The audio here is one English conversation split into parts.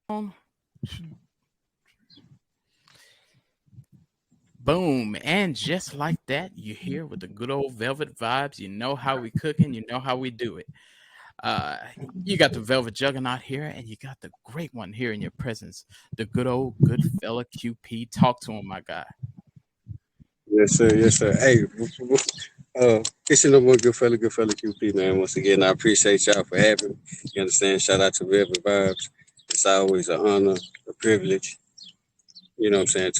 Boom. And just like that, you're here with the good old Velvet Vibes. You know how we cooking, you know how we do it. Uh, you got the Velvet Juggernaut here, and you got the great one here in your presence, the good old Goodfella QP. Talk to him, my guy. Yes, sir. Yes, sir. Hey, it's your number one good fella QP, man. Once again, I appreciate y'all for having me. You understand? Shout out to Velvet Vibes. It's always an honor, a privilege. You know what I'm saying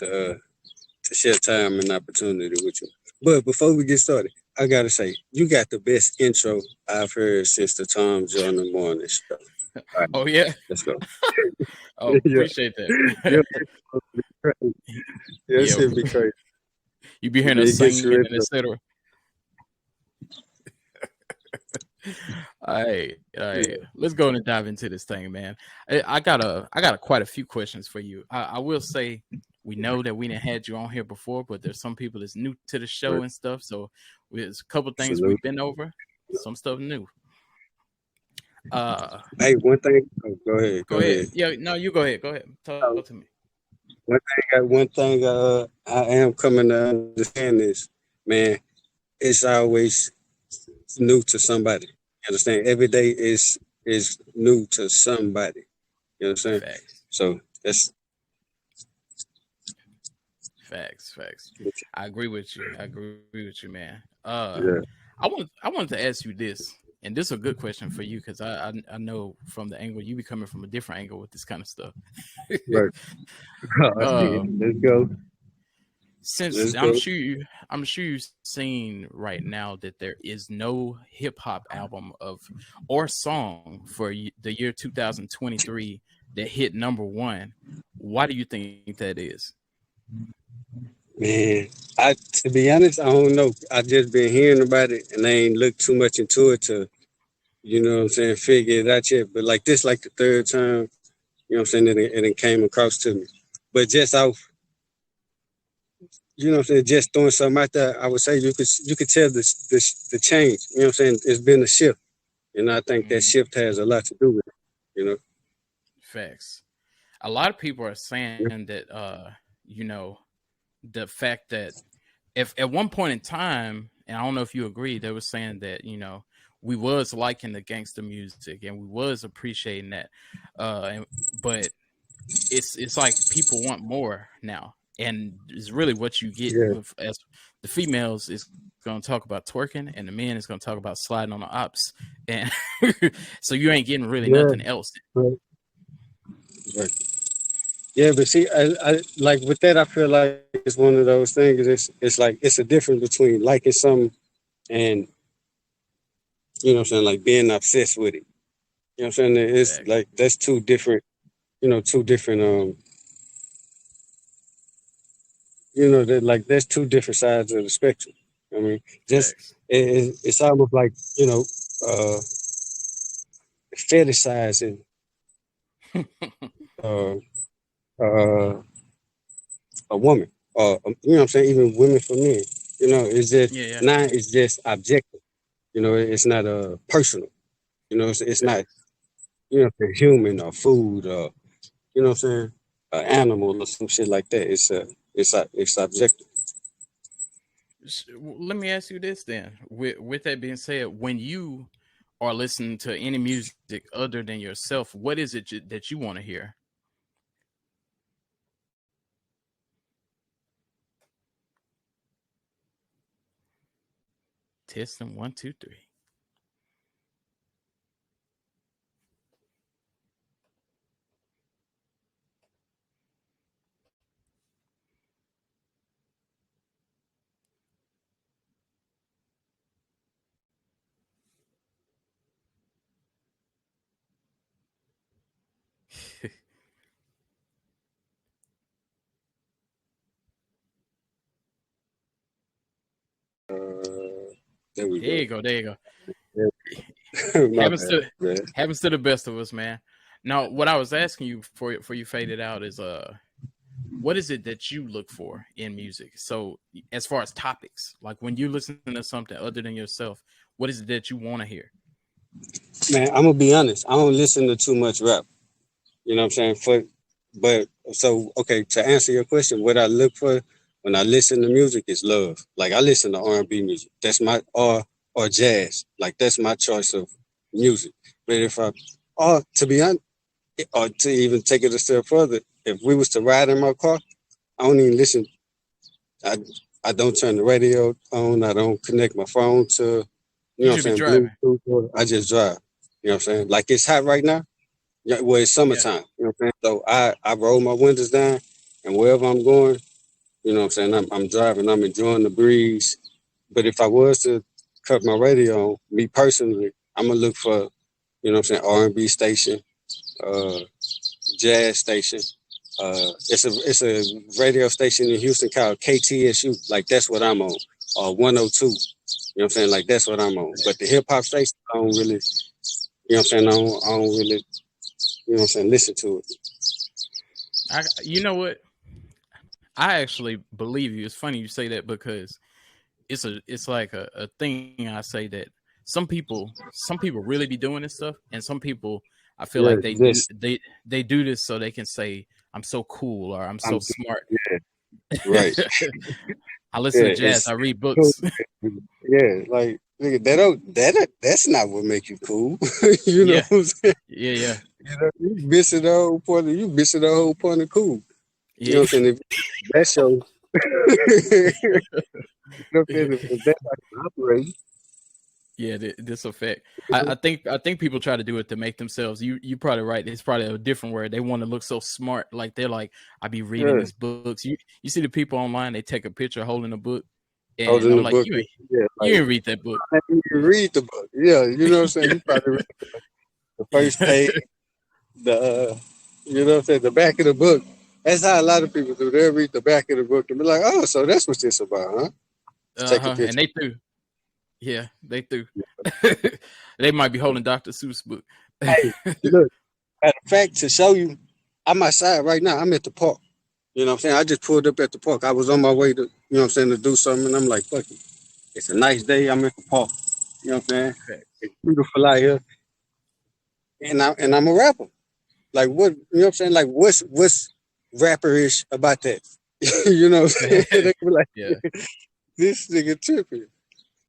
to share time and opportunity with you. But before we get started, I gotta say, you got the best intro I've heard since the Tom John the Morning show. All right, Oh, yeah. let's go. Oh, yeah, appreciate yeah, that. yeah, it Yeah, should be crazy. you be hearing Yeah, us it gets singing you and etc. All right, all right. yeah, Let's go and dive into this thing, man. I got quite a few questions for you. I will say we know that we didn't had you on here before, but there's some people that's new to the show right. and stuff. So there's a couple things Salute. we've been over, some stuff new. Uh, Hey, one thing. Oh, go ahead. go Go ahead. ahead. Yeah, no, you go ahead. Go ahead. Talk to me. One thing I am coming to understand is, man, it's always new to somebody. You understand? Every day is new to somebody. You understand? Facts, So that's facts. I agree with you. I agree with you, man. yeah, I wanted to ask you this, and this is a good question for you because I know from the angle you be coming from a different angle with this kind of stuff. right. uh, Let's go. since Let's go. I'm sure you've seen right now that there is no hip hop album of or song for the year 2023 that hit number one. Why do you think that is? Man, I to be honest, I don't know. I just been hearing about it and I ain't looked too much into it to, you know what I'm saying, figure it out yet. But like this, like the third time, you know what I'm saying, it came across to me. But just off, you know what I'm saying, just throwing something out there, I would say you could tell the change. You know what I'm saying? It's been a shift. And I think that Mm, shift has a lot to do with it, you know. facts. A lot of people are saying that you know, the fact that if at one point in time, and I don't know if you agree, they were saying that, we was liking the gangster music and we was appreciating that. But it's like people want more now. And it's really what you get Yeah, with as the females is gonna talk about twerking and the men is gonna talk about sliding on the ops. And so you ain't getting really yeah, nothing else. right, right. Yeah, but see, I like with that. I feel like it's one of those things. It's like it's a difference between liking something and you know what I'm saying, like being obsessed with it. You know what I'm saying? It's Facts. like that's two different, two different that like that's two different sides of the spectrum. I mean, just Facts. it's almost like uh, fetishizing uh, uh, a woman, or you know what I'm saying, even women for men. It's just Yeah, yeah. now it's just objective. It's not personal. It's not Facts. human or food or you know what I'm saying, an animal or some shit like that. It's objective. Let me ask you this then. With that being said, when you are listening to any music other than yourself, what is it that you want to hear? Testing one, two, three. There we There go. you go. There you go. My Happens bad, to man. happens to the best of us, man. Now, what I was asking you for you faded out is what is it that you look for in music? So as far as topics, like when you listen to something other than yourself, what is it that you want to hear? Man, I'm gonna be honest. I don't listen to too much rap. You know what I'm saying? But so okay, to answer your question, what I look for when I listen to music is love. Like I listen to R&B music. That's my or jazz. Like that's my choice of music. But if I or to be honest, or to even take it a step further, if we was to ride in my car, I don't even listen. I I don't turn the radio on. I don't connect my phone to, you You know what should be I'm saying, driving. Bluetooth. I just drive. You know what I'm saying? Like it's hot right now. Yeah, well, it's Yeah. summertime. You know what I'm saying? So I roll my windows down, and wherever I'm going, you know what I'm saying, I'm driving. I'm enjoying the breeze. But if I was to cut my radio on, me personally, I'm gonna look for, you know what I'm saying, R&B station, uh, jazz station. It's a radio station in Houston called KTSU. Like that's what I'm on. Or 102. You know what I'm saying? Like that's what I'm on. But the hip hop station, I don't really, you know what I'm saying? I don't really, you know what I'm saying, listen to it. You know what? I actually believe you. It's funny you say that because it's like a thing I say that some people really be doing this stuff, and some people I feel Yeah, like this they do this so they can say I'm so cool or I'm so I'm smart. yeah, right. I listen to Yeah, jazz. it's I read cool. books. Yeah, like nigga, that's not what make you cool. You know Yeah, what I'm saying? yeah, yeah, You know, you missing the whole point of cool. You know what yeah, I'm saying? If that's your you know what I'm saying? If that's how you operate, yeah. This effect. I think people try to do it to make themselves. You probably right. It's probably a different word. They want to look so smart. Like they're like, I be reading yeah, these books. You see the people online. They take a picture holding a book, and holding I'm the like, book, yeah, you like ain't read that book. I didn't even read the book. Yeah, you know what I'm saying? You probably read the first page, the you know what I'm saying, the back of the book. That's how a lot of people do. They'll read the back of the book and be like, "Oh, so that's what this about, huh?" Take a And picture. they threw. Yeah, they threw. They might be holding Dr. Seuss book. Hey, look, matter of fact, to show you, I'm outside right now. I'm at the park. You know what I'm saying? I just pulled up at the park. I was on my way to, you know what I'm saying, to do something, and I'm like, fuck it. It's a nice day. I'm at the park. You know what I'm saying? Facts. It's beautiful out here, and I'm a rapper. Like what? You know what I'm saying? Like what's rapperish about that? You know what I'm saying? They be like, Yeah. this nigga tripping.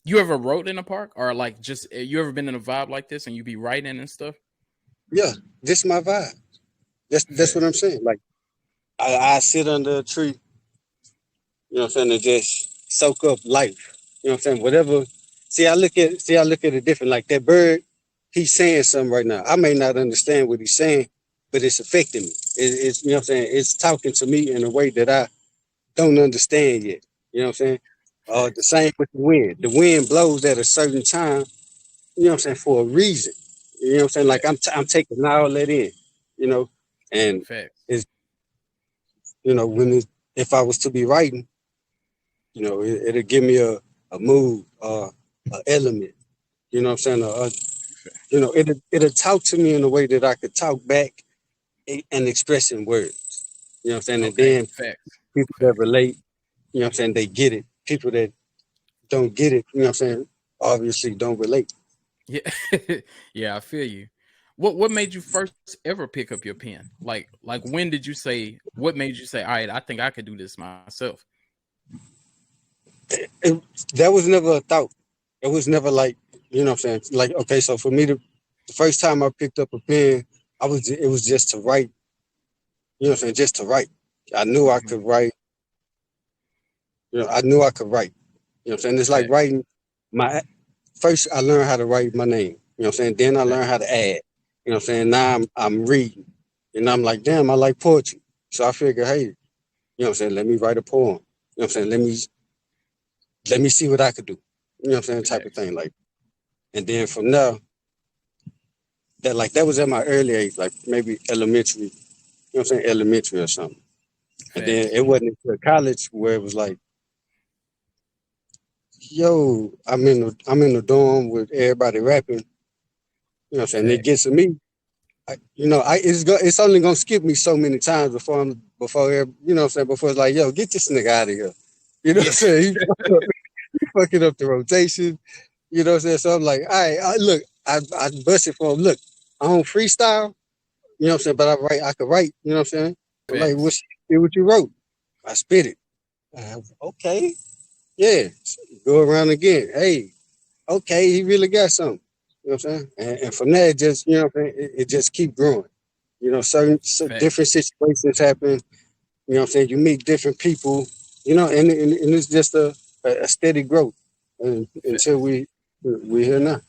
You ever wrote in a park, or like just you ever been in a vibe like this and you be writing and stuff? Yeah, this my vibe. That's what I'm Facts. saying. Like I sit under a tree, you know what I'm saying, and just soak up life. You know what I'm saying? Whatever. See, I look at it different. Like that bird, he's saying something right now. I may not understand what he's saying, but it's affecting me. It's you know what I'm saying. It's talking to me in a way that I don't understand yet. You know what I'm saying? The Facts. same with the wind. The wind blows at a certain time. You know what I'm saying, for a reason. You know what I'm saying? Like Facts. I'm taking all that in. You know, and Facts. it's if I was to be writing. It'll give me a mood, an element. You know what I'm saying? It'll talk to me in a way that I could talk back and express in words. You know what I'm saying? And Okay. then Facts. people that Facts. relate, you know what I'm saying, they get it. People that don't get it, you know what I'm saying, obviously don't relate. Yeah. Yeah, I feel you. What made you first ever pick up your pen? Like when did you say what made you say, all right, I think I could do this myself? It, that was never a thought. It was never like, you know what I'm saying? Like, okay, so for me, the first time I picked up a pen, it was just to write, you know what I'm saying, just to write. I knew I Mhm. could write. I knew I could write. You know what I'm saying? It's like Facts. writing my first I learned how to write my name. You know what I'm saying? Then I learned how Facts. to add. You know what I'm saying? Now I'm reading. And I'm like, damn, I like poetry. So I figure, hey, you know what I'm saying, let me write a poem. You know what I'm saying? Let me see what I could do. You know what I'm saying? Type of Facts. thing. Like, and then from there, that was at my early age, like maybe elementary, you know what I'm saying, elementary or something. And then Facts. it wasn't until college where it was like, yo, I'm in the dorm with everybody rapping. You know what I'm saying? It Facts. gets to me. It's only gonna skip me so many times you know what I'm saying, before it's like, yo, get this nigga out of here. You know what I'm Yeah. saying? He fucking up the rotation. You know what I'm saying? So I'm like, all right, look, I busted for him. Look, I don't freestyle, You know what I'm saying? But I could write, you know what I'm saying? Like, Facts. what you wrote? I spit it. Okay. Yeah. Go around again. Hey, okay, he really got something. You know what I'm saying? And from there, it just, you know what I'm saying? It just keep growing. You know, different Facts. situations happen. You know what I'm saying? You meet different people, you know, and it's just a steady growth until Facts. we here now.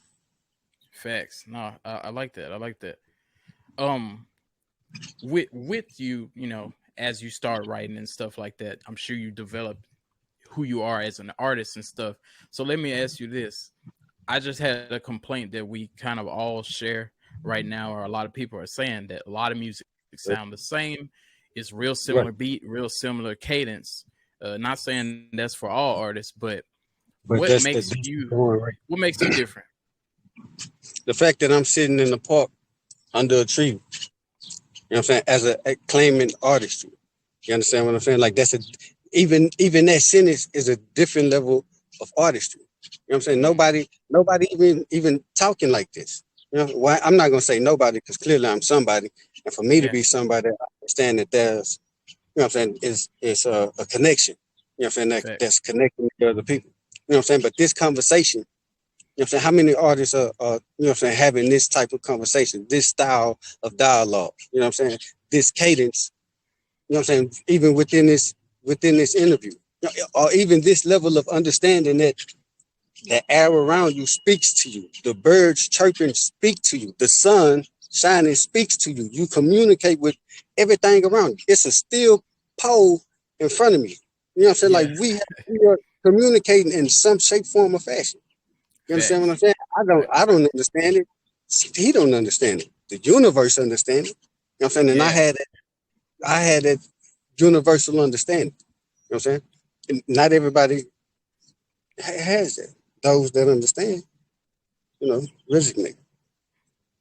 Facts. No, I like that. I like that. Um, with you, you know, as you start writing and stuff like that, I'm sure you develop who you are as an artist and stuff. So let me ask you this. I just had a complaint that we kind of all share right now, or a lot of people are saying that a lot of music sound the same. It's real Right. similar beat, real similar cadence. Not saying that's for all artists, but But what that's makes the you going right. what makes you different? The fact that I'm sitting in the park under a tree, you know what I'm saying, as a claiming artistry. You understand what I'm saying? Like that's even that sentence is a different level of artistry. You know what I'm saying? Mm, Nobody even talking like this. You know, why I'm not gonna say nobody because clearly I'm somebody. And for me to yeah, be somebody, I understand that there's, you know what I'm saying, is a connection. You know what I'm saying, that's facts, connecting with other people. You know what I'm saying? But this conversation, you know what I'm saying, how many artists are you know what I'm saying, having this type of conversation, this style of dialogue, you know what I'm saying, this cadence, you know what I'm saying, even within this interview, or even this level of understanding that the air around you speaks to you, the birds chirping speak to you, the sun shining speaks to you. You communicate with everything around you. It's a steel pole in front of me. You know what I'm saying? Like yeah, we are communicating in some shape, form, or fashion. You understand what I'm facts, saying? I facts. don't understand it. He don't understand it. The universe understands it. You know what I'm saying? And Yeah, I had that universal understanding. You know what I'm saying? And not everybody has that. Those that understand, you know, resonate.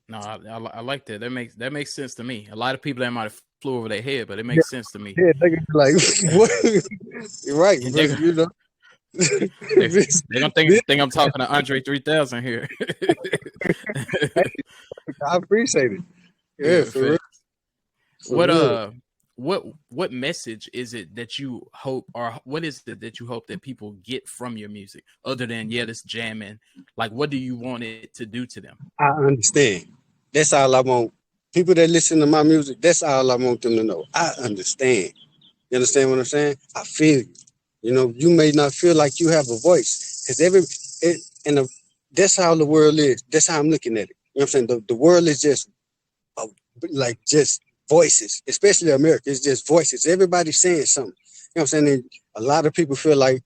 no, I like that. That makes sense to me. A lot of people that might have flew over their head, but it Yeah, makes sense to me. yeah, they can be like, what? You're right, They're because gonna, you know, they, this, they're gonna think I'm talking to Andre 3000 here. hey, I appreciate it. Yeah, Yeah, for real, facts. for What real. what message is it that you hope, or what is it that you hope that people get from your music other than yeah, this jamming? Like, what do you want it to do to them? I understand. That's all I want. People that listen to my music, that's all I want them to know. I understand. You understand what I'm saying? I feel you. You know, you may not feel like you have a voice because that's how the world is. That's how I'm looking at it. You know what I'm saying? The world is just uh, like just voices, especially America. It's just voices. Everybody's saying something. You know what I'm saying? And a lot of people feel like,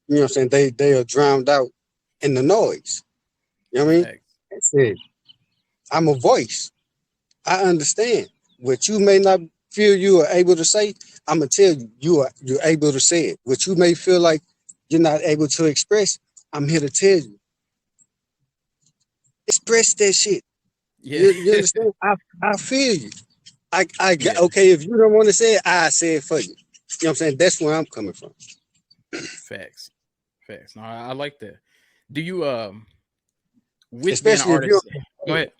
you know what I'm saying, they are drowned out in the noise. You know what I mean? Facts. That's it. I'm a voice. I understand. What you may not feel you are able to say, I'm gonna tell you you're able to say it. What you may feel like you're not able to express, I'm here to tell you. Express that shit. Yeah, You understand? I feel you. yeah. Okay, if you don't want to say it, I say it for you. You know what I'm saying? That's where I'm coming from. Facts. Facts. No, I like that. Do you with being an Especially if you're artist? Go ahead.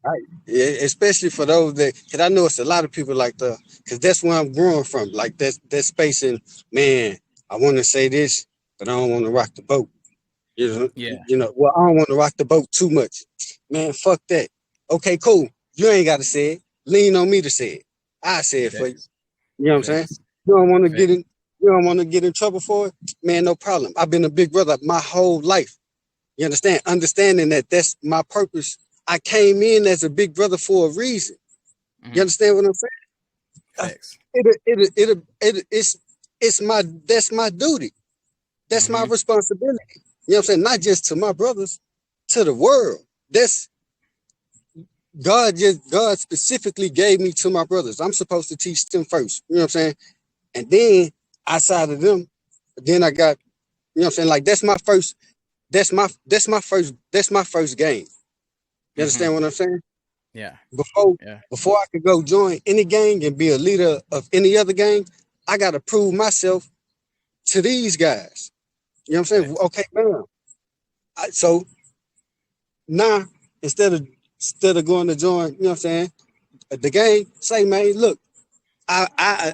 right. Yeah, especially for those that, because I know it's a lot of people like the, because that's where I'm growing from. Like that space in, man, I want to say this, but I don't want to rock the boat. Yeah. Well, I don't want to rock the boat too much. Man, fuck that. Okay, cool. You ain't got to say it. Lean on me to say it. I say it for you. Facts. You know what I'm saying? Facts. You don't want to get Facts. in. You don't want to get in trouble for it, man. No problem. I've been a big brother my whole life. You understand? Understanding that that's my purpose. I came in as a big brother for a reason. You Hmm. understand what I'm saying? Facts. It's my that's my duty. That's my Hmm. responsibility. You know what I'm saying? Not just to my brothers, to the world. That's God specifically gave me to my brothers. I'm supposed to teach them first. You know what I'm saying? And then outside of them, then I got, you know what I'm saying? Like that's my first game. You Hmm. understand what I'm saying? Yeah. Before Yeah. before I could go join any gang and be a leader of any other gang, I gotta prove myself to these guys. You know what I'm saying? Facts. Okay, bam. So now instead of going to join, you know what I'm saying? the game, say, man, look, I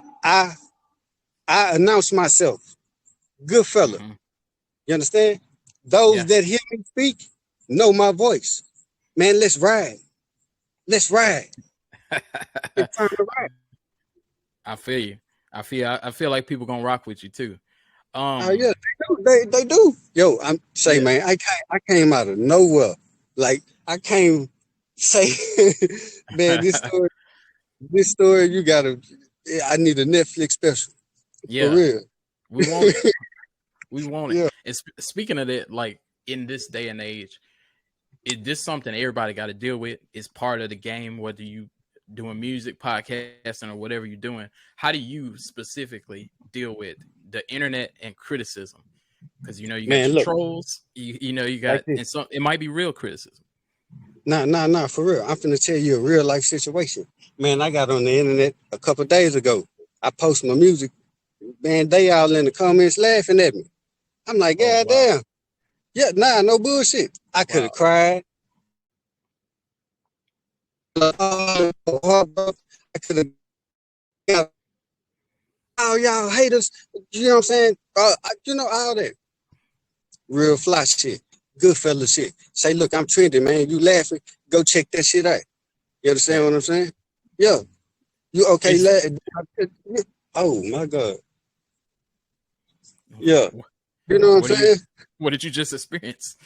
announce myself, good fella. Mhm. You understand? Those Yeah. that hear me speak know my voice. Man, let's ride. Let's ride. It's time to ride. I feel you. I feel like people gonna rock with you too. Oh yeah, they do. Yo, I'm say, Yeah. man, I came out of nowhere. Like I came say, man, this story, you gotta. I need a Netflix special for Yeah. real. We want it. We want it. Yeah, And speaking of that, like in this day and age, is this something everybody got to deal with? It's part of the game, whether you doing music, podcasting, or whatever you're doing. How do you specifically deal with the internet and criticism? Because you got man, your look trolls, you like got, this. and some it might be real criticism. Nah, for real. I'm finna tell you a real life situation. Man, I got on the internet a couple days ago. I post my music. Man, they all in the comments laughing at me. I'm like, Oh God wow, damn. Yeah, nah, no bullshit. I could have wow, cried. I could have got all y'all haters. You know what I'm saying? All that real fly shit, good fella shit. Say, look, I'm trending, man. You laughing? Go check that shit out. You understand what I'm saying? Yeah. You okay? Is Oh my God. Yeah. You know what I'm what do you saying? what did you just experience?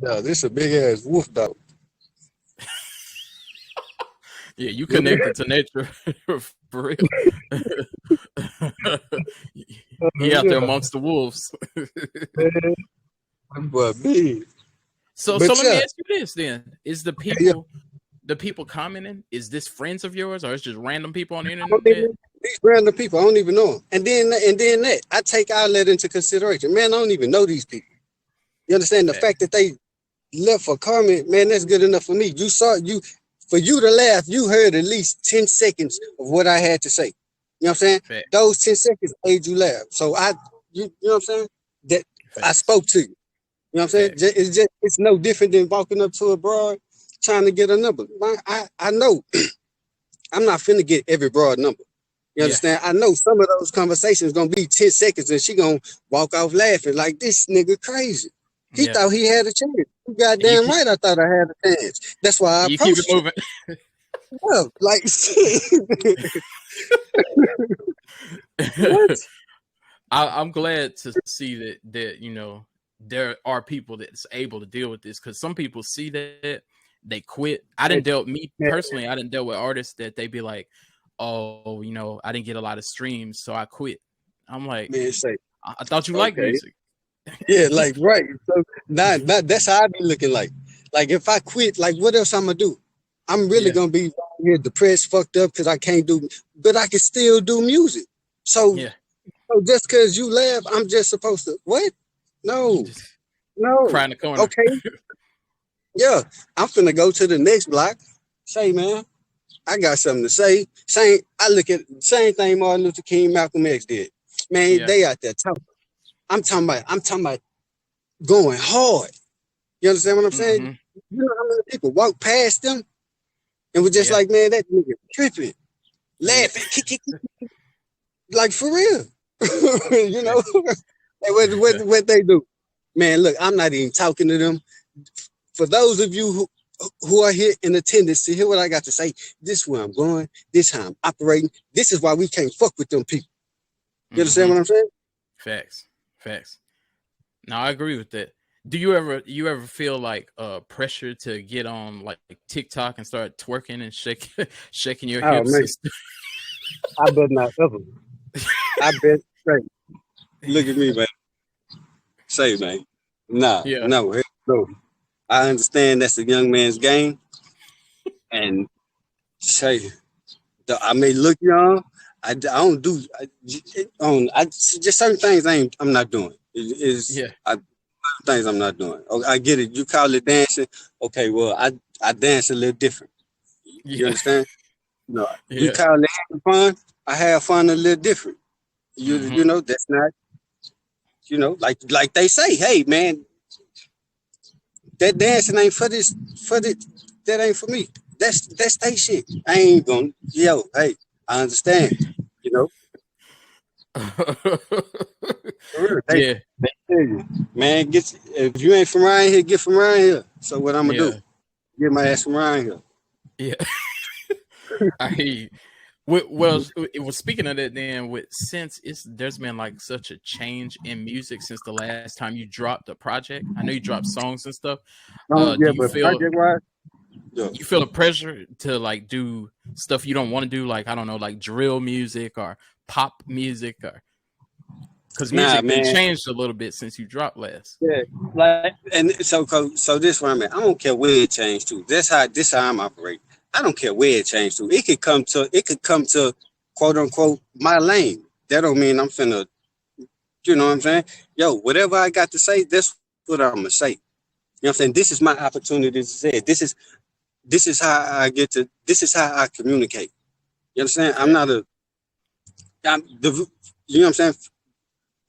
Yeah, this a big ass wolf dog. Yeah, you connected to nature for real. He out there Yeah, amongst the wolves. man. But big. So But let me yeah, ask you this then: Is yeah. the people commenting? Is this friends of yours, or is just random people on the I don't internet? even, these random people, I don't even know them. And then that, I take all that into consideration. Man, I don't even know these people. You understand the Fact. fact that they left for comment, man, that's good enough for me. For you to laugh, you heard at least 10 seconds of what I had to say. You know what I'm saying? Fact. Those 10 seconds made you laugh. So you know what I'm saying? That I Facts. spoke to you. You know what I'm saying? Facts. It's no different than walking up to a broad trying to get a number. I know I'm not finna get every broad number. You Yeah. understand? I know some of those conversations gonna be 10 seconds and she gonna walk off laughing like this nigga crazy. He Yeah. thought he had a chance. You And you goddamn keep right I thought I had a chance. That's why I you keep it approached you. moving. Yeah, like what? I'm glad to see that there are people that's able to deal with this, because some people see that they quit. I didn't dealt me Man, personally. I didn't deal with artists that they be like, oh, I didn't get a lot of streams, so I quit. I'm like, man, say, I thought you liked okay. music. Yeah, like right. So not that's how I be looking like. Like if I quit, like what else I'm gonna do? I'm really Yeah, gonna be here depressed, fucked up because I can't do, but I can still do music. So, yeah. so just because you laugh, I'm just supposed to what? No, Just no. cry in the corner. Okay, yeah. I'm finna go to the next block. Say, man, I got something to say. I look at the same thing Martin Luther King, Malcolm X did. Man, Yeah. they out there talking. I'm talking about going hard. You understand what I'm saying? Mm-hmm. You know how many people walk past them and were just Yeah. like, man, that nigga tripping, Yeah. laughing, like for real. You Yeah. know, and what they do? Man, look, I'm not even talking to them. For those of you who are here in attendance to hear what I got to say, this is where I'm going, this is how I'm operating. This is why we can't fuck with them people. You understand Mm-hmm. what I'm saying? Facts. Facts. No, I agree with that. Do you ever feel like pressure to get on like TikTok and start twerking and shaking your Oh hips man, and stuff? I bet not ever. I bet straight. Look at me, man. Say, man. Nah, Yeah. no, heck no. I understand that's a young man's game, and say, I may look young. I don't do. Just certain things I'm not doing. Yeah. Things I'm not doing. Okay, I get it. You call it dancing. Okay, well, I dance a little different. You Yeah. understand? No, you Yeah. call it having fun. I have fun a little different. You Mm-hmm. know that's not. Like they say, hey man, that dancing ain't for this. That ain't for me. That's they shit. I ain't gonna hey, I understand. You know, for real, Yeah, they tell you, man, if you ain't from around here, get from around here. So what I'm gonna do? yeah, Get my ass from around here. yeah. I hear you. Well, it was speaking of that. Then, since there's been like such a change in music since the last time you dropped a project. I know you dropped songs and stuff. Do Yeah, you but feel project wise, yeah. you feel the pressure to like do stuff you don't want to do, like I don't know, like drill music or pop music, or because Nah, music then man. changed a little bit since you dropped last. Yeah, like, and so this where I'm at. I don't care where it changed to. This how I'm operating. I don't care where it changed to. It could come to quote unquote my lane. That don't mean I'm finna. You know what I'm saying? Yo, whatever I got to say, that's what I'm gonna say. You know what I'm saying? This is my opportunity to say it. This is how I get to. This is how I communicate. You understand? I'm Okay. not a. I'm the. You know what I'm saying?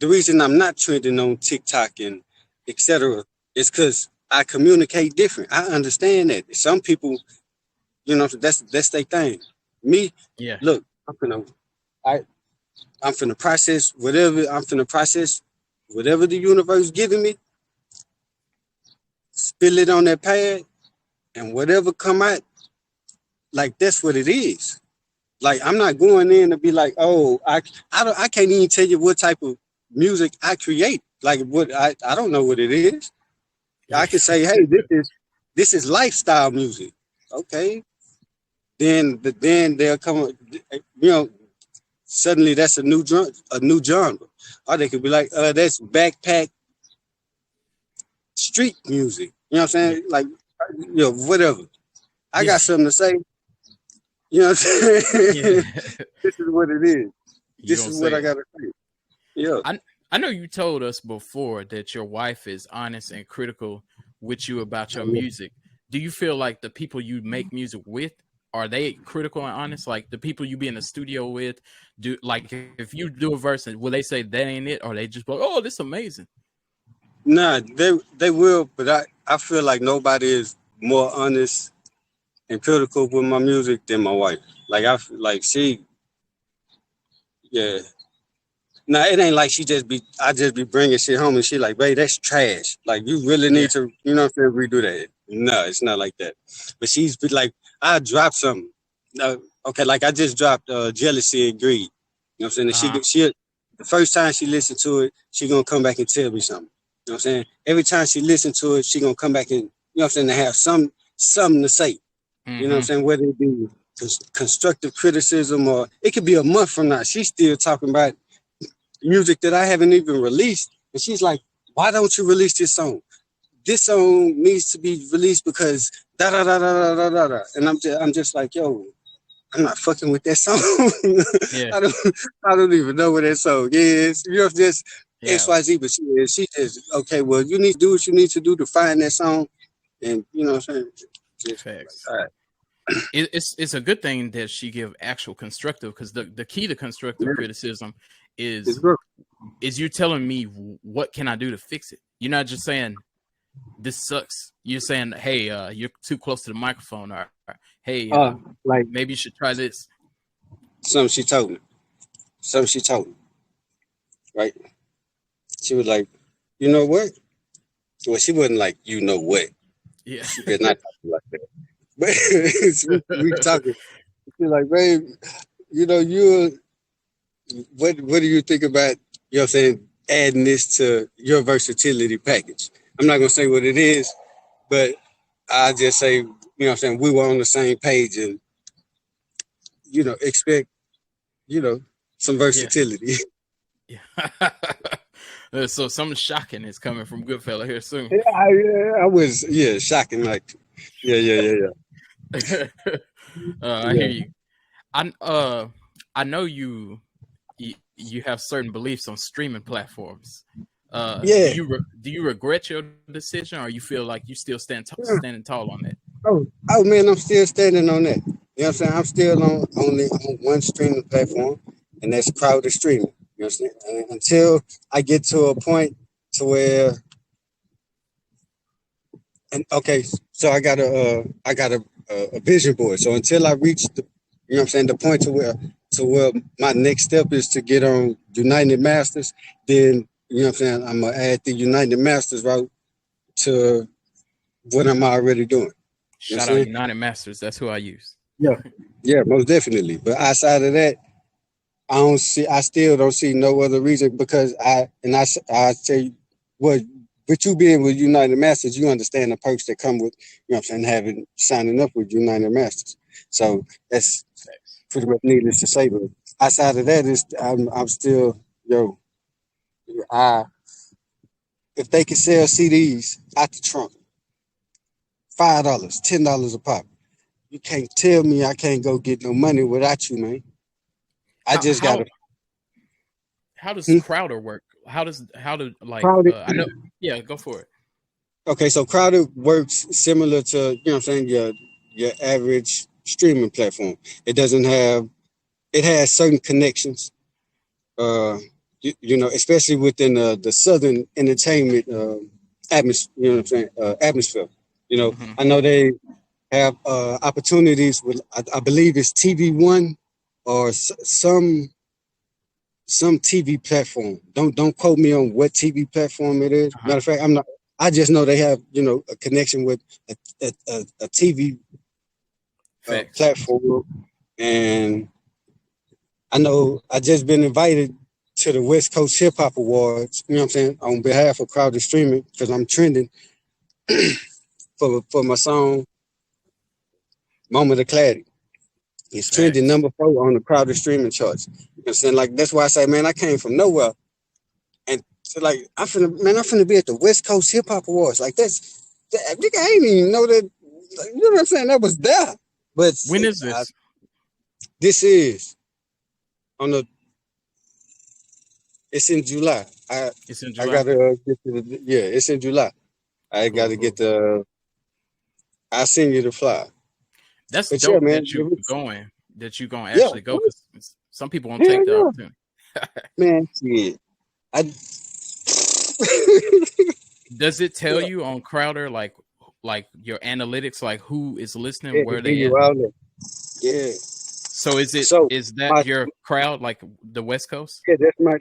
The reason I'm not trending on TikTok and etc. is because I communicate different. I understand that some people, that's their thing. Me, Yeah. look, I I'm finna process whatever the universe giving me, spill it on that pad, and whatever come out, like that's what it is. Like I'm not going in to be like, oh, I can't even tell you what type of music I create. Like what I don't know what it is. I Yeah. can say, hey, this is lifestyle music. Okay. Then they'll come, suddenly that's a new genre. Or they could be like, that's backpack street music. You know what I'm Yeah. saying? Like, whatever. I Yeah. got something to say. You know what I'm Yeah. saying? This is what it is. You This gonna is what say I it. gotta say. Yeah. I know you told us before that your wife is honest and critical with you about your music. Do you feel like the people you make music with, are they critical and honest? Like the people you be in the studio with, do like if you do a verse, will they say that ain't it, or they just go, "Oh, this is amazing"? Nah, they will, but I feel like nobody is more honest and critical with my music than my wife. Like she, yeah. Nah, it ain't like I just be bringing shit home and she like, babe, that's trash. Like you really Yeah. need to, redo that. No, it's not like that. But she's been like, I dropped something. No, okay, like I just dropped Jealousy and Greed. You know what I'm saying? And Uh huh. she the first time she listened to it, she gonna come back and tell me something. You know what I'm saying? Every time she listen to it, she gonna come back and what I'm saying, to have something to say. You know what I'm Mm-hmm. saying? Whether it be constructive criticism or it could be a month from now, she's still talking about music that I haven't even released. And she's like, why don't you release this song? This song needs to be released because da da da da da da da. And I'm just like, yo, I'm not fucking with that song. Yeah. I don't even know what that song is. Just Yeah. XYZ, but she just okay, well, you need to do what you need to do to find that song. And you know what I'm saying? Just like, Facts. all right. It's a good thing that she give actual constructive, because the key to constructive Yeah, criticism it's is good. you telling me what can I do to fix it. You're not just saying this sucks. You're saying, hey, you're too close to the microphone, or hey, Like maybe you should try this. something she told me. Something she told me, right? She was like, you know what? Well, she wasn't like, you know what? Yeah. She did not talk like that. But we talking. She's like, babe, you what do you think about, you know what I'm saying, adding this to your versatility package? I'm not gonna say what it is, but I just say, what I'm saying, we were on the same page and, expect, some Yeah. versatility. Yeah. So something shocking is coming from Goodfella here soon. I was, shocking. Like, yeah. I hear Yeah. you. I know you have certain beliefs on streaming platforms. Do Yeah. you regret your decision, or you feel like you still Yeah. standing tall on that? Oh man, I'm still standing on that. You know what I'm saying? I'm still on one streaming platform, and that's crowded streaming. You know what I'm saying? And until I get to a point to where, and okay, so I gotta a vision board. So until I reach the, you know what I'm saying, the point to where my next step is to get on United Masters, then you know what I'm saying, I'm gonna add the United Masters route to what I'm already doing. You know Shout what I'm out saying? United Masters. That's who I use. Yeah. Yeah, most definitely. But outside of that, I still don't see no other reason because I tell you what, with you being with United Masters, you understand the perks that come with, you know what I'm saying, signing up with United Masters. So that's pretty much needless to say. But outside of that, I'm still, yo, I if they can sell CDs out the trunk, $5, $10 a pop, you can't tell me I can't go get no money without you, man. I How just how gotta. how does Hmm? Crowder work? How do like Crowded. I know? Yeah, go for it. Okay, so Crowded works similar to, you know what I'm saying, your average streaming platform. It doesn't have it has certain connections, you know, especially within the southern entertainment atmosphere, you know what I'm saying, atmosphere. You know, Hmm. I know they have opportunities with I believe it's TV1 or some TV platform. Don't quote me on what TV platform it is. Uh-huh. Matter of fact, I'm not. I just know they have, you know, a connection with a TV Facts. platform, and I know I just been invited to the West Coast Hip Hop Awards. You know what I'm saying, on behalf of Crowded Streaming because I'm trending for my song "Moment of Clarity." It's trending Facts. number 4 on the Crowded Streaming charts. You know what I'm saying? Like that's why I say, man, I came from nowhere. And so like I'm finna be at the West Coast Hip Hop Awards. Like nigga, I ain't even know that. Like, you know what I'm saying? That was there. But When is this? this is on the. It's in July. It's in I July. gotta get to the, yeah. It's in July. I Cool, gotta get cool. the. I send you the flyer. That's But yeah, dope man. that you going. That you gonna Yeah. actually go because some people won't Hell take the yeah, opportunity. man. Shit. I. Does it tell Yeah. you on Crowder like your analytics, like who is listening, Yeah. where Give they you at? all that. Yeah. So So is that my your crowd, like the West Coast? yeah, that's my.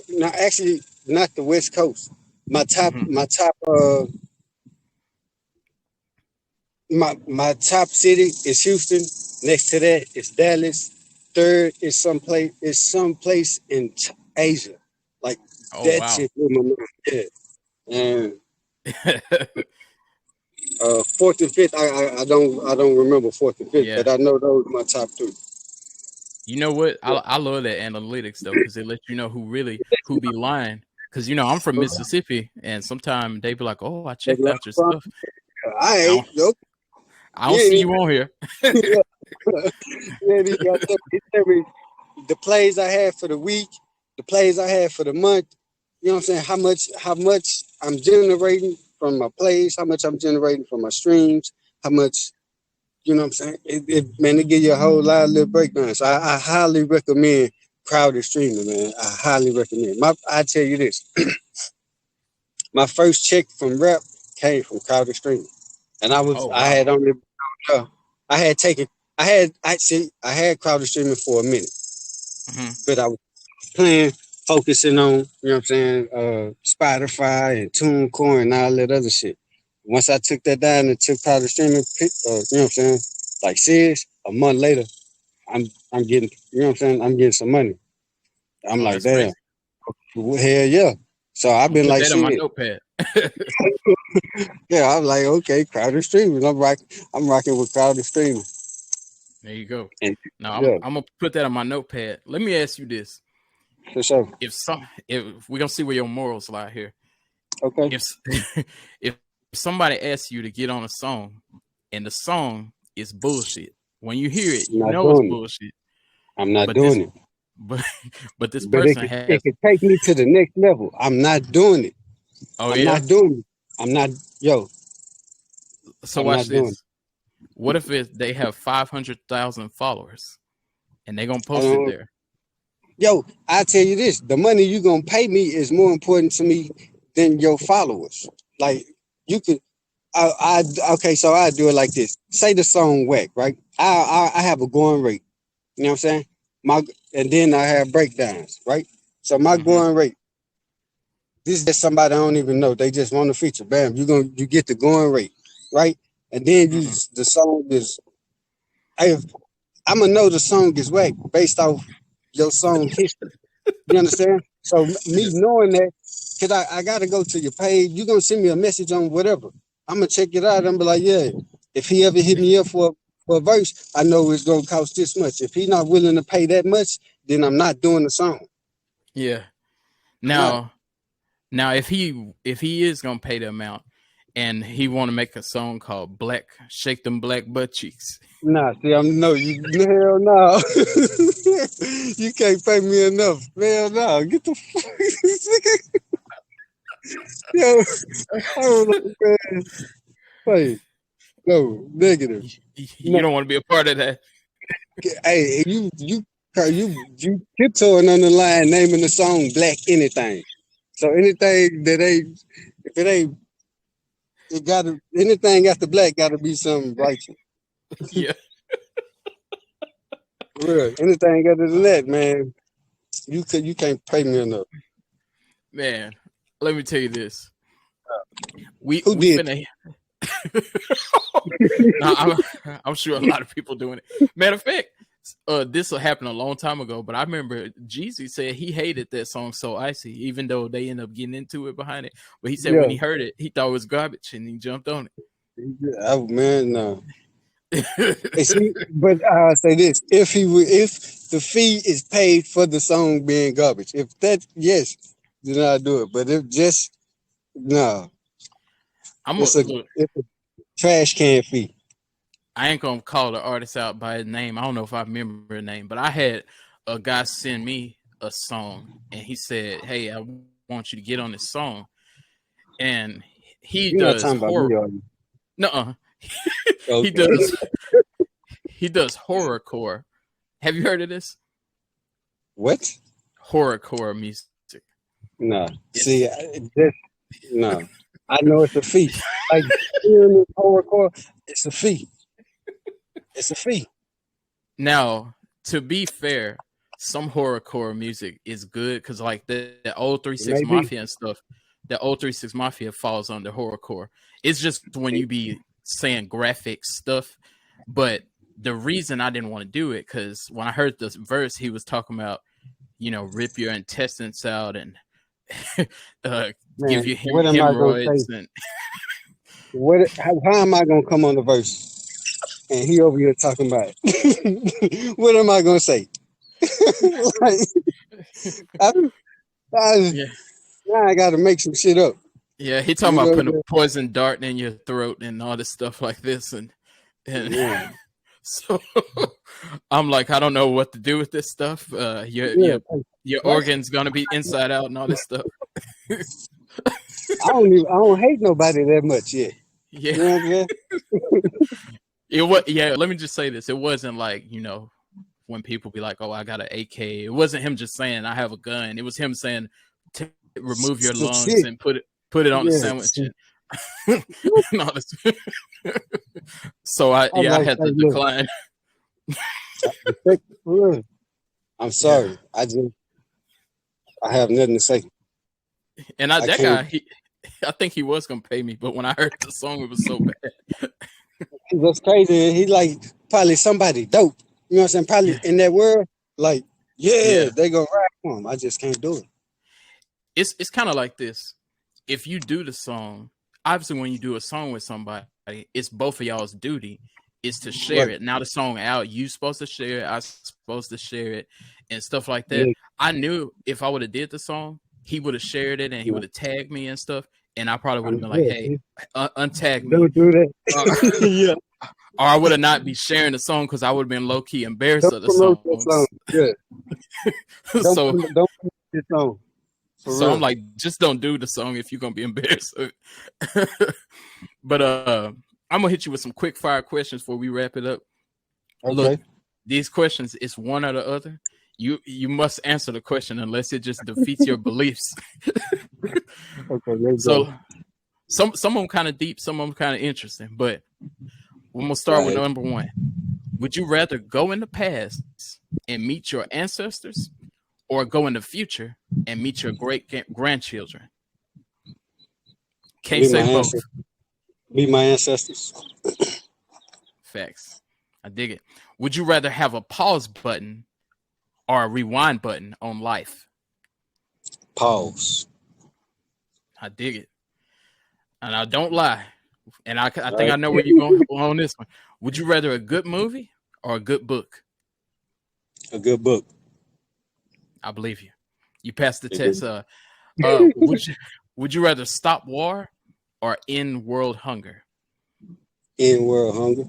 No, actually, not the West Coast. My top, Hmm. my top, my top city is Houston. Next to that is Dallas. Third is someplace in Asia. Like Oh that wow. shit blew my mind. Yeah. And fourth and fifth, I don't remember fourth and fifth, but Yeah. I know those are my top 3. You know what? Yeah. I love that analytics though, because it lets you know who be lying. Because I'm from Mississippi, and sometimes they be like, "Oh, I checked out your stuff." I I ain't don't, nope. I don't You ain't see even you on here. you ain't even got to tell me the plays I had for the week, the plays I had for the month. You know what I'm saying? How much I'm generating from my plays, how much I'm generating from my streams, how much, you know what I'm saying? Man, it give you a whole lot of little breakdowns. So I highly recommend crowded streaming, man. I highly recommend. I tell you this, my first check from rap came from crowded streaming. And Oh I wow. had only I had taken I had crowded streaming for a minute, Hmm. but I was playing, focusing on, you know what I'm saying, Spotify and TuneCore and all that other shit. Once I took that down and took crowded streaming, you know what I'm saying, like serious, a month later, I'm getting, you know what I'm saying, I'm getting some money. I'm Oh, like, that's damn, crazy. hell yeah. So I've I'm gonna been put like, that in my shit. notepad. Yeah, I'm like, okay, crowded streaming. I'm rocking with crowded streaming. There you go. And Now yeah, I'm gonna put that on my notepad. Let me ask you this: for sure. if we're gonna see where your morals lie here, Okay. if if somebody asks you to get on a song and the song is bullshit, when you hear it, I'm you not know it's doing it. bullshit. I'm not But this doing it. but but this But it person could it has. could take me to the next level. I'm not doing it. Oh I'm yeah. not doing it. I'm not yo, So I'm watch not doing it. this. What if they have 500,000 followers and they're gonna I post it don't there? yo, I tell you this, the money you gonna pay me is more important to me than your followers. Like you could Okay, so I do it like this. Say the song whack, right? I have a going rate. You know what I'm saying? And then I have breakdowns, right? So my Mm-hmm. going rate. This is just somebody I don't even know. They just want to feature. Bam, you get the going rate, right? And then Mm-hmm. the song is. I'm gonna know the song is whack based off your song history. You understand? So me Yes. knowing that, cause I gotta go to your page. You gonna send me a message on whatever. I'm gonna check it out. I'm be like, yeah. If he ever hit me up for a verse, I know it's gonna cost this much. If he not willing to pay that much, then I'm not doing the song. Yeah. I'm not. Now, if he is gonna pay the amount, and he want to make a song called "Black Shake Them Black Butt Cheeks," Nah, see, I'm no, you hell no. You can't pay me enough. Hell no. Get the fuck. Yo, I don't know, man. Hey, no, negative. you No, don't want to be a part of that. hey, you tiptoeing on the line naming the song Black Anything. So anything that ain't if it ain't it gotta anything after black gotta be something righteous. Yeah, For real. Anything other than that, man, you can't pay me enough. man. Let me tell you this. Who We did? finna. No, I'm sure a lot of people doing it. Matter of fact, this will happen a long time ago, but I remember Jeezy said he hated that song "So Icy," even though they ended up getting into it behind it. But he said Yeah. when he heard it, he thought it was garbage, and he jumped on Oh man, no. it. See, but I'll say this: if the fee is paid for the song being garbage, if that yes, then I'll do it. But if just no, I'm gonna it's a look. it's a trash can fee. I ain't gonna call the artist out by his name. I don't know if I remember his name, but I had a guy send me a song, and he said, "Hey, I want you to get on this song," and he You're not does talking about me, horror. are you? No, he Okay. does horrorcore. Have you heard of this? What? Horrorcore music. No. It's, See, no. I know it's a fee. Like hearing this horrorcore, it's a fee. It's a fee. now, to be fair, some horrorcore music is good because, like the old 36 Maybe. Mafia and stuff, the old 36 Mafia falls under horrorcore. It's just when you be saying graphic stuff. But the reason I didn't want to do it because when I heard this verse, he was talking about, rip your intestines out and Man, give you what am I gonna say? hemorrhoids and How am I gonna come on the verse and he over here talking about it? What am I gonna say? Like, I, yeah. now I gotta make some shit up. Yeah, he talking You about know putting a what poison dart in your throat and all this stuff like this, and Yeah. so I'm like, I don't know what to do with this stuff. Yeah. Your What? organs gonna be inside out and all this stuff. I don't hate nobody that much yet. Yeah, You know what I'm saying? it was. Yeah, let me just say this: it wasn't like when people be like, "Oh, I got an AK." It wasn't him just saying, "I have a gun." It was him saying, "Remove your Some lungs shit. and put it on a Yeah. sandwich." And all this. So I Like, had hey, to look, decline. look, I'm Yeah. sorry. I have nothing to say. And I that can't. guy, I think he was gonna pay me, but when I heard the song, it was so bad. That's crazy. He like probably somebody dope. You know what I'm saying? Probably Yeah, in that world, like, yeah, yeah. they gonna rap for him. I just can't do it. It's kind of like this. If you do the song, obviously, when you do a song with somebody, it's both of y'all's duty is to share Right. it. Now the song out, you supposed to share it, I supposed to share it, and stuff like that. Yeah. I knew if I would have did the song, he would have shared it and he Yeah. would have tagged me and stuff, and I probably would have been like, Yeah. "Hey, untag me," Don't do that. or, Yeah. or I would have not be sharing the song because I would have been low key embarrassed Don't of the promote that song. songs. Yeah. so Don't promote this song. For so I'm real. like, just don't do the song if you're gonna be embarrassed. But I'm gonna hit you with some quick fire questions before we wrap it up. Look, Okay. these questions, it's one or the other. You must answer the question unless it just defeats your beliefs. Okay. Let's So go. Some of them kind of deep, some of them kind of interesting. But we're gonna start with number one. Would you rather go in the past and meet your ancestors, or go in the future and meet your great grandchildren? Can't say both. Meet my ancestors. Facts. I dig it. Would you rather have a pause button or a rewind button on life? Pause. I dig it. And I don't lie. And I think I know where you're going on this one. Would you rather a good movie or a good book? A good book. I believe you. You passed the test. Would you rather stop war or end world hunger? End world hunger.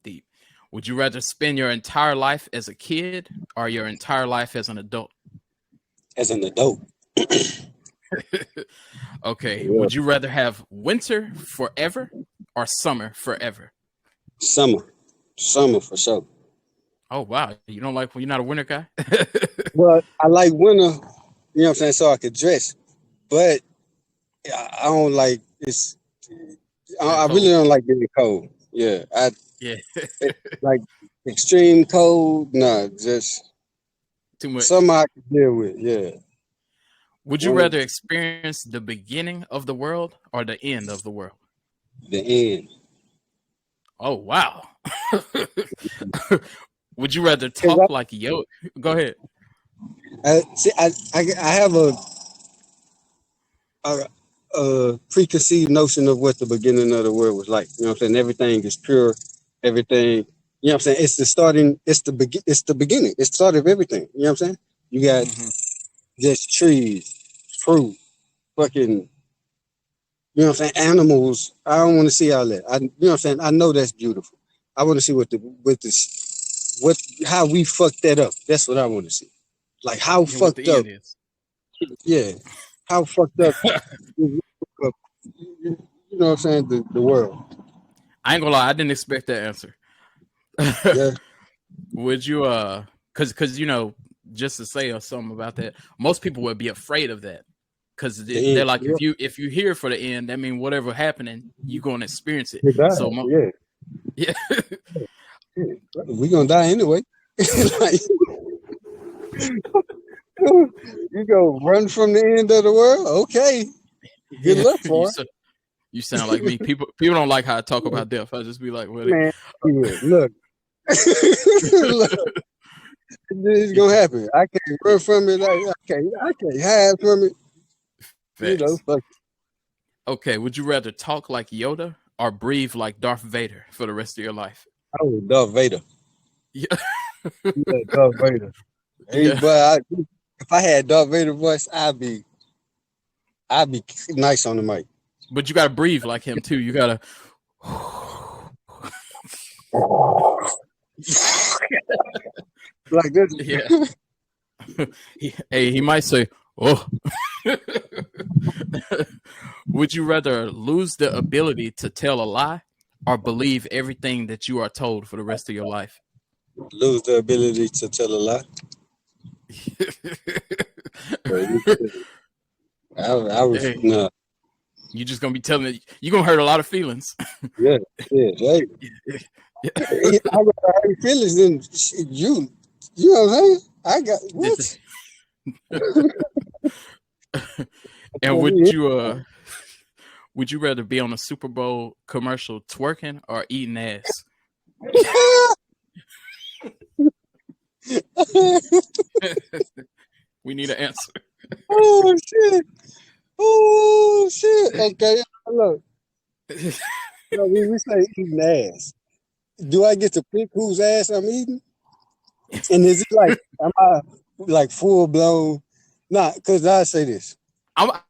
Deep. Would you rather spend your entire life as a kid or your entire life as an adult? As an adult. Okay. Yeah. Would you rather have winter forever or summer forever? Summer. Summer for sure. Oh, wow. You don't like when you're not a winter guy? Well, I like winter, you know what I'm saying, so I could dress. But I don't like it's. I really don't like getting cold. Yeah, like extreme cold. Nah, just too much. Something I can deal with. Yeah. Would you rather experience the beginning of the world or the end of the world? The end. Oh wow. Would you rather talk like Yoda? Go ahead. See, I have a preconceived notion of what the beginning of the world was like. You know what I'm saying? Everything is pure. Everything. You know what I'm saying? It's the starting. It's the beginning. It's the start of everything. You know what I'm saying? You got just trees, fruit, fucking. You know what I'm saying? Animals. I don't want to see all that. You know what I'm saying? I know that's beautiful. I want to see how we fucked that up. That's what I want to see. Like how fucked up. Yeah. How fucked up. You know what I'm saying? The world. I ain't gonna lie, I didn't expect that answer. Yeah. Would you cause you know, just to say something about that, most people would be afraid of that. Because they're like, if you here for the end, that means whatever happening, you're gonna experience it. So yeah. We're gonna die anyway. Like, you go run from the end of the world? Okay. Good luck for it. You sound like me. People don't like how I talk about death. I just be like, well, man, look. Look. It's gonna happen. I can't run from it. I can't hide from it. Facts. You know, fuck. Okay, would you rather talk like Yoda or breathe like Darth Vader for the rest of your life? Oh, Darth Vader. Yeah. Yeah, Darth Vader. Hey, yeah. But if I had Darth Vader voice, I'd be nice on the mic. But you gotta breathe like him too. You gotta. Like this. Yeah. He might say, "Oh." Would you rather lose the ability to tell a lie or believe everything that you are told for the rest of your life? Lose the ability to tell a lie. I was no. You're just gonna be telling it. You're gonna hurt a lot of feelings. Yeah. Right. I hurt feelings than you. You know what I'm saying? I got what? And would you rather be on a Super Bowl commercial twerking or eating ass? We need an answer. Oh shit! Okay, look. We say eating ass. Do I get to pick whose ass I'm eating? And is it like, am I like full blown? Nah, because I say this. I'll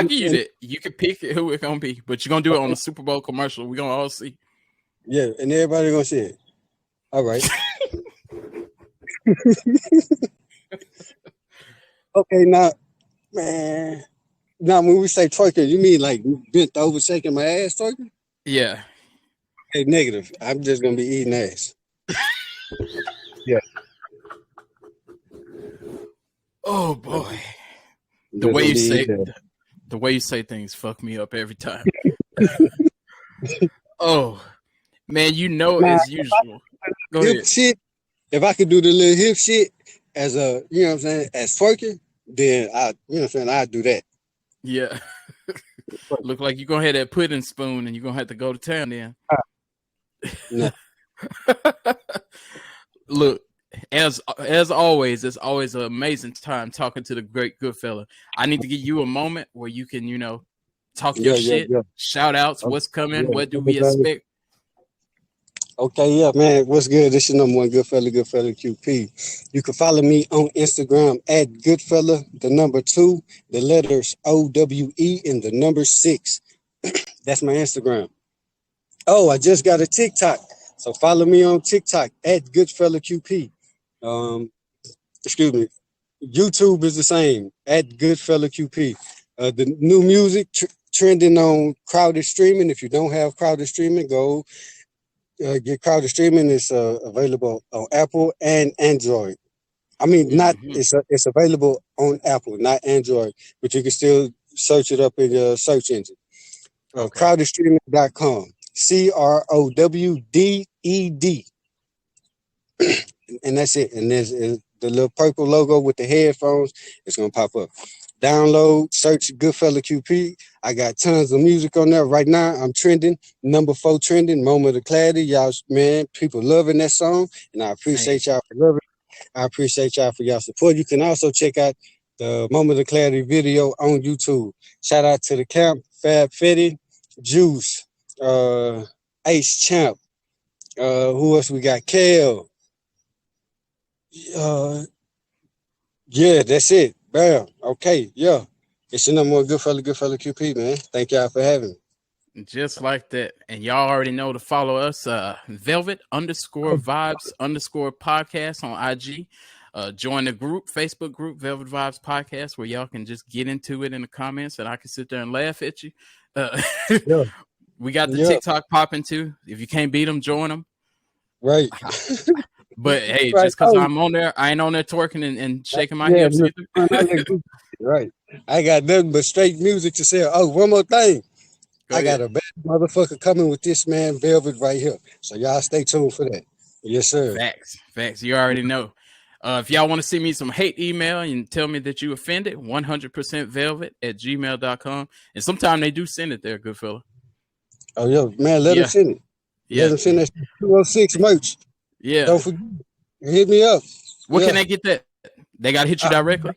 give you that. You can pick who it's gonna be, but you're gonna do it on the Super Bowl commercial. We're gonna all see. Yeah, and everybody gonna see it. All right. Okay, now, man. Now, when we say twerking, you mean like bent over shaking my ass twerking? Yeah. Okay, negative. I'm just gonna be eating ass. Yeah. Oh boy. The way you say it. The way you say things fuck me up every time. Oh, man, as usual. Go hip ahead. shit. If I could do the little hip shit as a, you know what I'm saying, as twerking, then I'd do that. Yeah. Look like you're going to have that pudding spoon and you're going to have to go to town then. No. Look, as always, it's always an amazing time talking to the great Goodfella. I need to give you a moment where you can, talk your shit, shout outs, what's coming, what do we expect? Okay, yeah, man. What's good? This is number one Goodfella QP. You can follow me on Instagram at Goodfella, the number 2, the letters OWE, and the number 6. That's my Instagram. Oh, I just got a TikTok. So follow me on TikTok at Goodfella QP. Excuse me. YouTube is the same at Goodfella QP. The new music trending on crowded streaming. If you don't have crowded streaming, go get crowded streaming. It's available on Apple and Android. I mean, it's available on Apple, not Android, but you can still search it up in your search engine. Crowdedstreaming.com. CROWDED. And that's it. And there's the little purple logo with the headphones. It's going to pop up. Download, search Goodfella QP. I got tons of music on there right now. I'm trending, number 4 trending, Moment of Clarity. Y'all, man, people loving that song, and I appreciate y'all for loving it. I appreciate y'all for y'all support. You can also check out the Moment of Clarity video on YouTube. Shout out to the camp, Fab Fetty, Juice, Ace Champ. Who else we got? Kale. Yeah, that's it. Bam. Okay, yeah. It's your number one Goodfella QP, man. Thank y'all for having me. Just like that. And y'all already know to follow us, Velvet _Vibes _podcast on IG. Join the group, Facebook group, Velvet Vibez Podcast, where y'all can just get into it in the comments and I can sit there and laugh at you. We got the TikTok popping too. If you can't beat them, join them. Right. But hey, just because I'm on there, I ain't on there twerking and shaking my hips either. Right. I got nothing but straight music to say. Oh, one more thing. I got a bad motherfucker coming with this man, Velvet, right here. So y'all stay tuned for that. Yes, sir. Facts. You already know. If y'all want to send me some hate email and tell me that you offended, 100%velvet@gmail.com. And sometimes they do send it there, Goodfella. Oh, yo, man, let them send it. Let them send that 206 merch. Yeah. Don't forget. Hit me up. What can they get that? They got to hit you directly?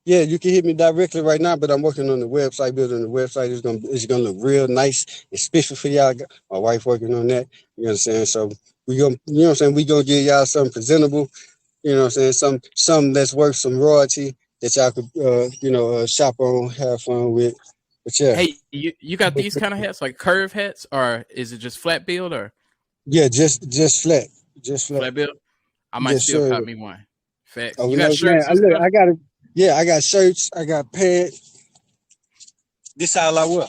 Yeah, you can hit me directly right now, but I'm working on the website, building the website. It's gonna look real nice, especially for y'all. My wife working on that. You know what I'm saying? So we gonna, you know what I'm saying, we gonna give y'all something presentable, you know what I'm saying, something that's worth some royalty that y'all could shop on, have fun with. But yeah. Hey, you got these kind of hats, like curve hats, or is it just flat build, or? Yeah, just flat. Just flat. Flat build? I might still cop me one. Facts. Oh, you got shirts? Man, I got it. Yeah, I got shirts. I got pants. This all I wear.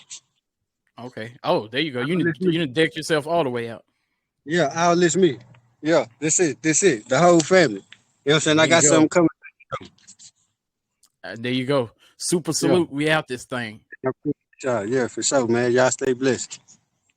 Okay. Oh, there you go. You need to deck yourself all the way out. Yeah, all this me. Yeah, this it. The whole family. You know what I'm saying? I got something coming. There you go. Super salute. Yeah. We out this thing. Yeah, for sure, man. Y'all stay blessed.